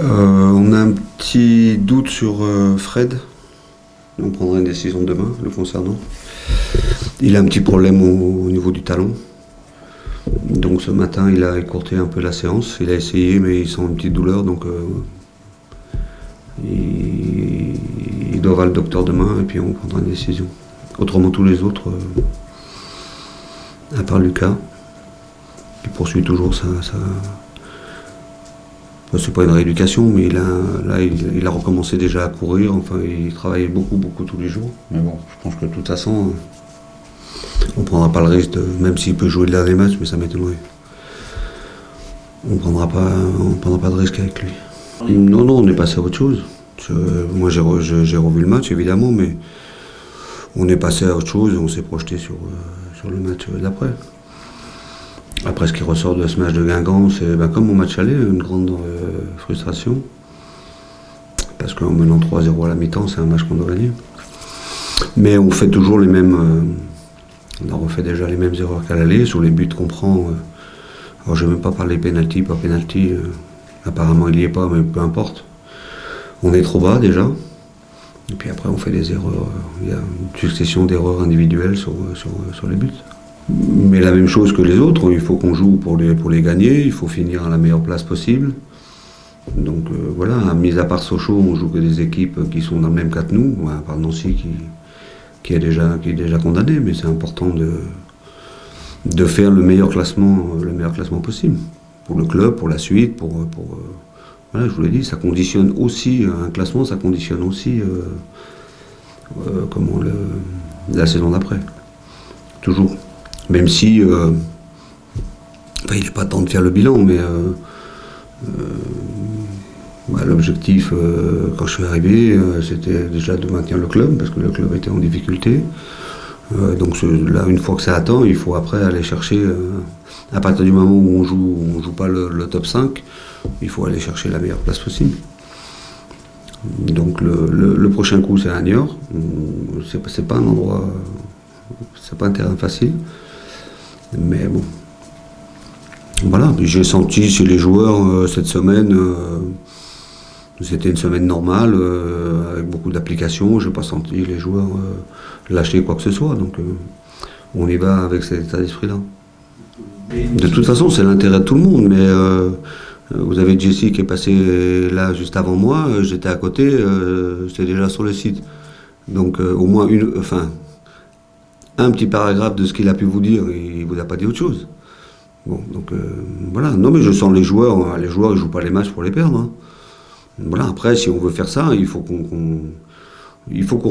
On a un petit doute sur Fred. On prendra une décision demain le concernant. Il a un petit problème au niveau du talon. Donc ce matin, il a écourté un peu la séance. Il a essayé, mais il sent une petite douleur. Donc il doit voir le docteur demain et puis on prendra une décision. Autrement, tous les autres, à part Lucas, qui poursuit toujours sa c'est pas une rééducation, mais il a recommencé déjà à courir. Enfin, il travaillait beaucoup tous les jours. Mais bon, je pense que de toute façon, on prendra pas le risque, même s'il peut jouer le dernier match, mais ça m'étonnerait. On prendra pas de risque avec lui. Non, on est passé à autre chose. Moi, j'ai revu le match, évidemment, mais on est passé à autre chose et on s'est projeté sur le match d'après. Après, ce qui ressort de ce match de Guingamp, c'est comme mon match aller, une grande frustration. Parce qu'en menant 3-0 à la mi-temps, c'est un match qu'on doit gagner. Mais on fait toujours les mêmes. On a refait déjà les mêmes erreurs qu'à l'aller, sur les buts qu'on prend. Alors, je ne vais même pas parler pénalty, pas pénalty. Apparemment, il n'y est pas, mais peu importe. On est trop bas déjà. Et puis après, on fait des erreurs. Il y a une succession d'erreurs individuelles sur les buts. Mais la même chose que les autres, il faut qu'on joue pour les gagner, il faut finir à la meilleure place possible. Donc voilà, mis à part Sochaux, on joue que des équipes qui sont dans le même cas que nous, à part Nancy qui est déjà condamné, mais c'est important de faire le meilleur classement possible. Pour le club, pour la suite, voilà, je vous l'ai dit, ça conditionne aussi, un classement, ça conditionne aussi la saison d'après. Toujours. Même si, il n'est pas temps de faire le bilan, mais l'objectif, quand je suis arrivé, c'était déjà de maintenir le club, parce que le club était en difficulté. Donc là, une fois que ça attend, il faut après aller chercher, à partir du moment où on joue pas le top 5, il faut aller chercher la meilleure place possible. Donc le prochain coup, c'est à Niort. C'est pas un endroit, c'est pas un terrain facile. Mais bon, voilà, j'ai senti chez les joueurs cette semaine, c'était une semaine normale, avec beaucoup d'applications, je n'ai pas senti les joueurs lâcher quoi que ce soit, donc on y va avec cet état d'esprit-là. De toute façon, c'est l'intérêt de tout le monde, mais vous avez Jesse qui est passé là juste avant moi, j'étais à côté, j'étais déjà sur le site. Donc au moins un petit paragraphe de ce qu'il a pu vous dire, il ne vous a pas dit autre chose. Bon, donc voilà. Non, mais je sens les joueurs ils ne jouent pas les matchs pour les perdre. Hein. Voilà, après, si on veut faire ça, il faut qu'on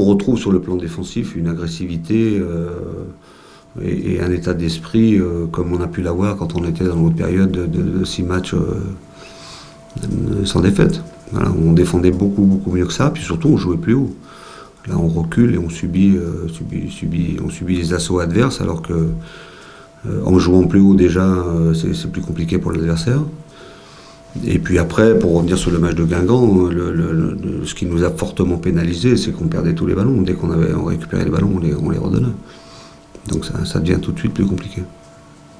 retrouve sur le plan défensif une agressivité et un état d'esprit comme on a pu l'avoir quand on était dans notre période de 6 matchs sans défaite. Voilà, on défendait beaucoup mieux que ça, puis surtout on jouait plus haut. Là, on recule et on subit les assauts adverses, alors que en jouant plus haut déjà, c'est plus compliqué pour l'adversaire. Et puis après, pour revenir sur le match de Guingamp, ce qui nous a fortement pénalisé, c'est qu'on perdait tous les ballons. Dès qu'on récupérait les ballons, on les redonnait. Donc ça devient tout de suite plus compliqué.